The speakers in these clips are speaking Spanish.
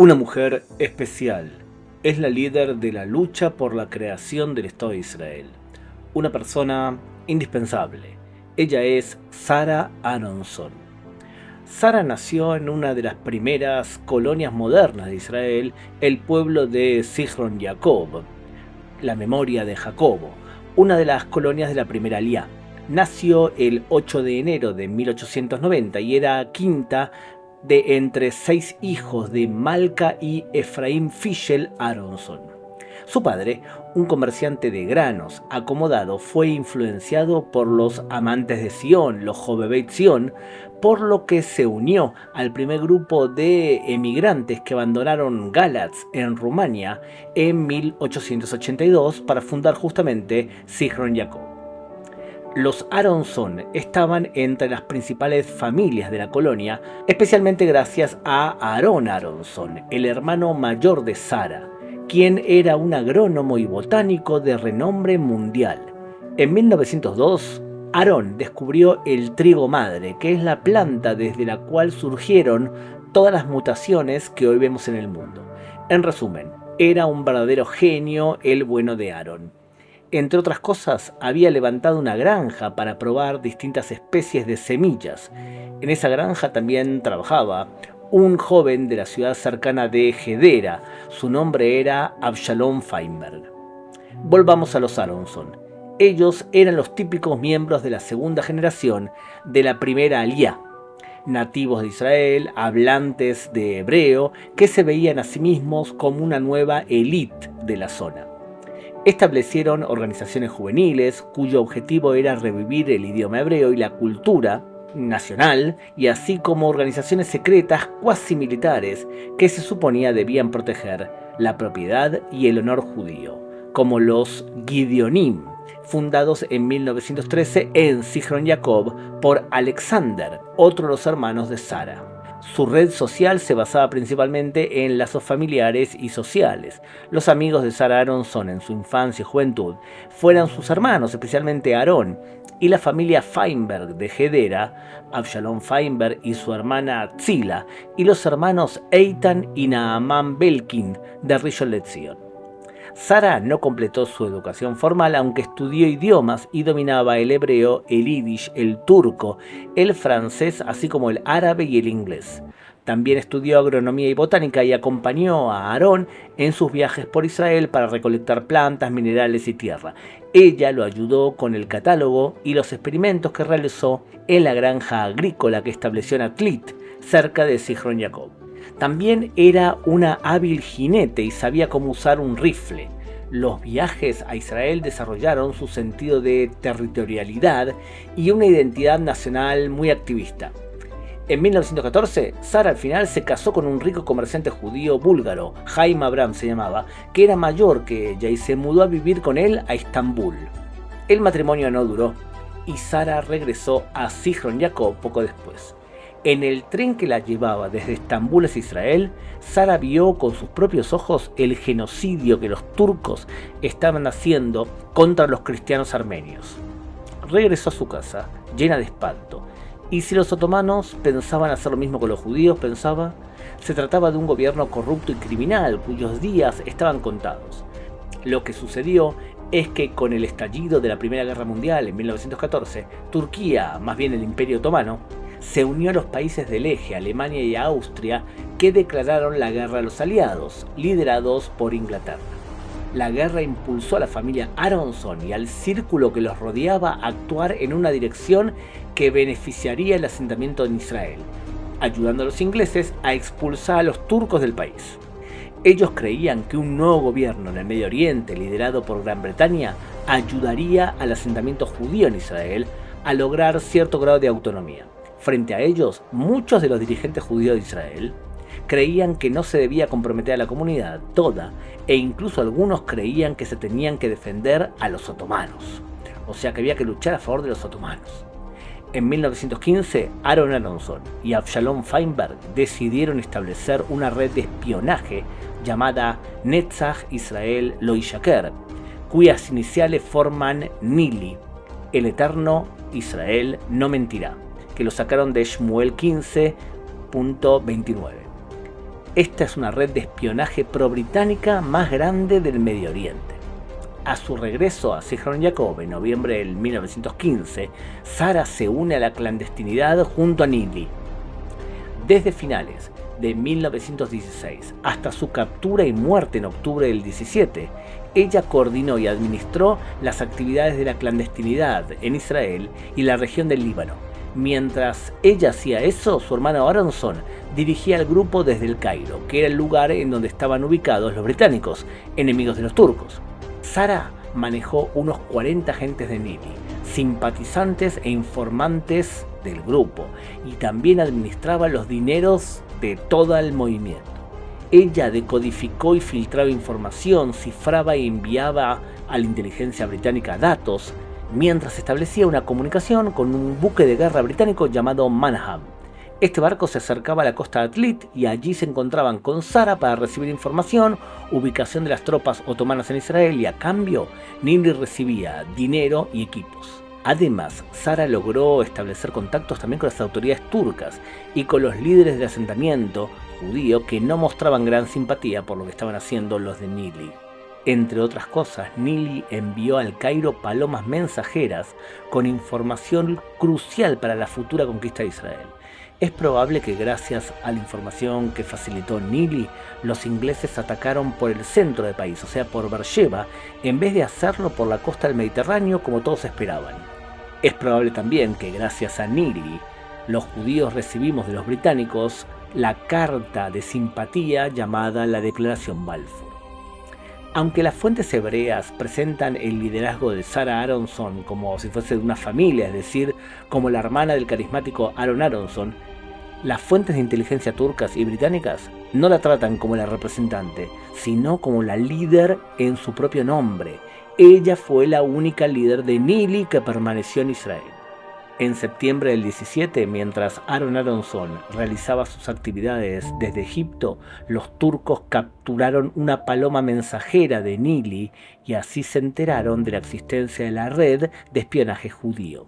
Una mujer especial. Es la líder de la lucha por la creación del Estado de Israel. Una persona indispensable. Ella es Sarah Aronson. Sarah nació en una de las primeras colonias modernas de Israel, el pueblo de Zichron Yaakov, la memoria de Jacobo, una de las colonias de la primera Aliyá. Nació el 8 de enero de 1890 y era quinta de entre 6 hijos de Malka y Efraim Fischel Aronson. Su padre, un comerciante de granos acomodado, fue influenciado por los amantes de Sion, los Jovevei Sion, por lo que se unió al primer grupo de emigrantes que abandonaron Galatz en Rumania en 1882 para fundar justamente Zichron Yaakov. Los Aronson estaban entre las principales familias de la colonia, especialmente gracias a Aarón Aronson, el hermano mayor de Sarah, quien era un agrónomo y botánico de renombre mundial. En 1902, Aarón descubrió el trigo madre, que es la planta desde la cual surgieron todas las mutaciones que hoy vemos en el mundo. En resumen, era un verdadero genio el bueno de Aarón. Entre otras cosas, había levantado una granja para probar distintas especies de semillas. En esa granja también trabajaba un joven de la ciudad cercana de Hedera. Su nombre era Avshalom Feinberg. Volvamos a los Aronson. Ellos eran los típicos miembros de la segunda generación de la primera Aliyá, nativos de Israel, hablantes de hebreo, que se veían a sí mismos como una nueva élite de la zona. Establecieron organizaciones juveniles cuyo objetivo era revivir el idioma hebreo y la cultura nacional, y así como organizaciones secretas cuasi militares que se suponía debían proteger la propiedad y el honor judío, como los Gideonim, fundados en 1913 en Zichron Yaakov por Alexander, otro de los hermanos de Sarah. Su red social se basaba principalmente en lazos familiares y sociales. Los amigos de Sarah Aronson en su infancia y juventud fueron sus hermanos, especialmente Aarón, y la familia Feinberg de Hedera, Avshalom Feinberg y su hermana Tzila, y los hermanos Eitan y Naaman Belkin de Rishon LeZion. Sarah no completó su educación formal, aunque estudió idiomas y dominaba el hebreo, el yiddish, el turco, el francés, así como el árabe y el inglés. También estudió agronomía y botánica y acompañó a Aarón en sus viajes por Israel para recolectar plantas, minerales y tierra. Ella lo ayudó con el catálogo y los experimentos que realizó en la granja agrícola que estableció en Atlit, cerca de Zichron Yaakov. También era una hábil jinete y sabía cómo usar un rifle. Los viajes a Israel desarrollaron su sentido de territorialidad y una identidad nacional muy activista. En 1914, Sarah al final se casó con un rico comerciante judío búlgaro, Haim Abraham se llamaba, que era mayor que ella y se mudó a vivir con él a Estambul. El matrimonio no duró y Sarah regresó a Zichron Yaakov poco después. En el tren que la llevaba desde Estambul a Israel, Sarah vio con sus propios ojos el genocidio que los turcos estaban haciendo contra los cristianos armenios. Regresó a su casa, llena de espanto, y si los otomanos pensaban hacer lo mismo con los judíos, pensaba, se trataba de un gobierno corrupto y criminal cuyos días estaban contados. Lo que sucedió es que con el estallido de la Primera Guerra Mundial en 1914, Turquía, más bien el Imperio Otomano, se unió a los países del eje, Alemania y Austria, que declararon la guerra a los aliados, liderados por Inglaterra. La guerra impulsó a la familia Aronson y al círculo que los rodeaba a actuar en una dirección que beneficiaría el asentamiento en Israel, ayudando a los ingleses a expulsar a los turcos del país. Ellos creían que un nuevo gobierno en el Medio Oriente, liderado por Gran Bretaña, ayudaría al asentamiento judío en Israel a lograr cierto grado de autonomía. Frente a ellos, muchos de los dirigentes judíos de Israel creían que no se debía comprometer a la comunidad toda, e incluso algunos creían que se tenían que defender a los otomanos, o sea que había que luchar a favor de los otomanos. En 1915, Aarón Aronson y Avshalom Feinberg decidieron establecer una red de espionaje llamada Netzach Israel Lo Yishaker, cuyas iniciales forman Nili, el eterno Israel no mentirá, que lo sacaron de Shmuel 15.29. Esta es una red de espionaje pro-británica más grande del Medio Oriente. A su regreso a Zichron Ya'akov en noviembre del 1915, Sara se une a la clandestinidad junto a Neely. Desde finales de 1916 hasta su captura y muerte en octubre del 17, ella coordinó y administró las actividades de la clandestinidad en Israel y la región del Líbano. Mientras ella hacía eso, su hermano Aronson dirigía el grupo desde el Cairo, que era el lugar en donde estaban ubicados los británicos, enemigos de los turcos. Sara manejó unos 40 agentes de Neely, simpatizantes e informantes del grupo, y también administraba los dineros de todo el movimiento. Ella decodificó y filtraba información, cifraba y enviaba a la inteligencia británica datos, mientras establecía una comunicación con un buque de guerra británico llamado Manham. Este barco se acercaba a la costa de Atlit y allí se encontraban con Sara para recibir información, ubicación de las tropas otomanas en Israel, y a cambio Neely recibía dinero y equipos. Además, Sara logró establecer contactos también con las autoridades turcas y con los líderes del asentamiento judío que no mostraban gran simpatía por lo que estaban haciendo los de Neely. Entre otras cosas, Neely envió al Cairo palomas mensajeras con información crucial para la futura conquista de Israel. Es probable que gracias a la información que facilitó Neely, los ingleses atacaron por el centro del país, o sea por Beersheba, en vez de hacerlo por la costa del Mediterráneo como todos esperaban. Es probable también que gracias a Neely, los judíos recibimos de los británicos la carta de simpatía llamada la Declaración Balfour. Aunque las fuentes hebreas presentan el liderazgo de Sara Aronson como si fuese de una familia, es decir, como la hermana del carismático Aaron Aronson, las fuentes de inteligencia turcas y británicas no la tratan como la representante, sino como la líder en su propio nombre. Ella fue la única líder de Neely que permaneció en Israel. En septiembre del 17, mientras Aaron Aronson realizaba sus actividades desde Egipto, los turcos capturaron una paloma mensajera de Neely y así se enteraron de la existencia de la red de espionaje judío.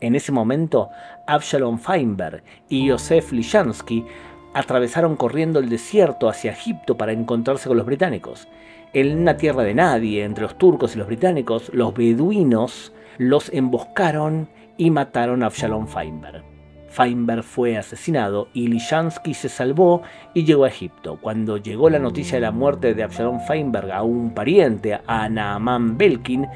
En ese momento, Avshalom Feinberg y Yosef Lishansky atravesaron corriendo el desierto hacia Egipto para encontrarse con los británicos. En una tierra de nadie, entre los turcos y los británicos, los beduinos los emboscaron y mataron a Avshalom Feinberg. Feinberg fue asesinado y Lishansky se salvó y llegó a Egipto. Cuando llegó la noticia de la muerte de Avshalom Feinberg a un pariente, a Naaman Belkin,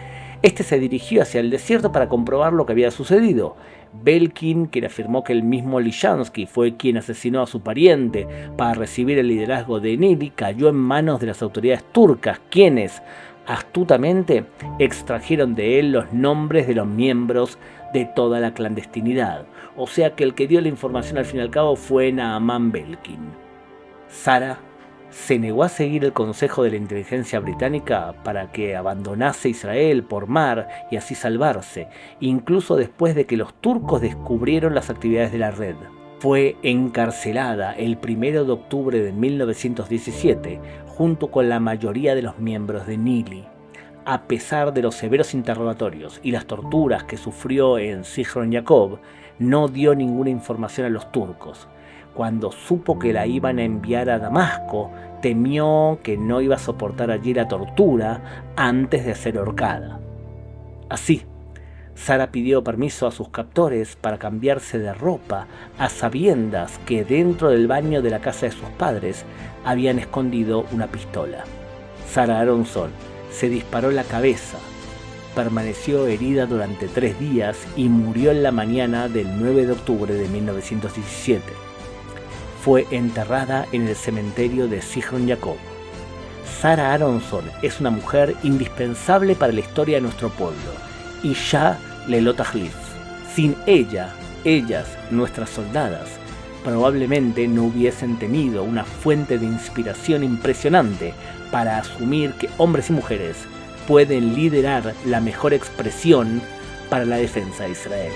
este se dirigió hacia el desierto para comprobar lo que había sucedido. Belkin, quien afirmó que el mismo Lishansky fue quien asesinó a su pariente para recibir el liderazgo de Neely, cayó en manos de las autoridades turcas, quienes astutamente extrajeron de él los nombres de los miembros de toda la clandestinidad. O sea que el que dio la información al fin y al cabo fue Naaman Belkin. Sara se negó a seguir el consejo de la inteligencia británica para que abandonase Israel por mar y así salvarse, incluso después de que los turcos descubrieron las actividades de la red. Fue encarcelada el 1 de octubre de 1917 junto con la mayoría de los miembros de Neely. A pesar de los severos interrogatorios y las torturas que sufrió en Zichron Ya'akov, no dio ninguna información a los turcos. Cuando supo que la iban a enviar a Damasco, temió que no iba a soportar allí la tortura antes de ser ahorcada. Así, Sara pidió permiso a sus captores para cambiarse de ropa, a sabiendas que dentro del baño de la casa de sus padres habían escondido una pistola. Sara Aronson se disparó en la cabeza, permaneció herida durante 3 días y murió en la mañana del 9 de octubre de 1917. Fue enterrada en el cementerio de Zichron Ya'akov. Sara Aronson es una mujer indispensable para la historia de nuestro pueblo. Y ya Lelot Tachlis. Sin ella, ellas, nuestras soldadas, probablemente no hubiesen tenido una fuente de inspiración impresionante para asumir que hombres y mujeres pueden liderar la mejor expresión para la defensa de Israel.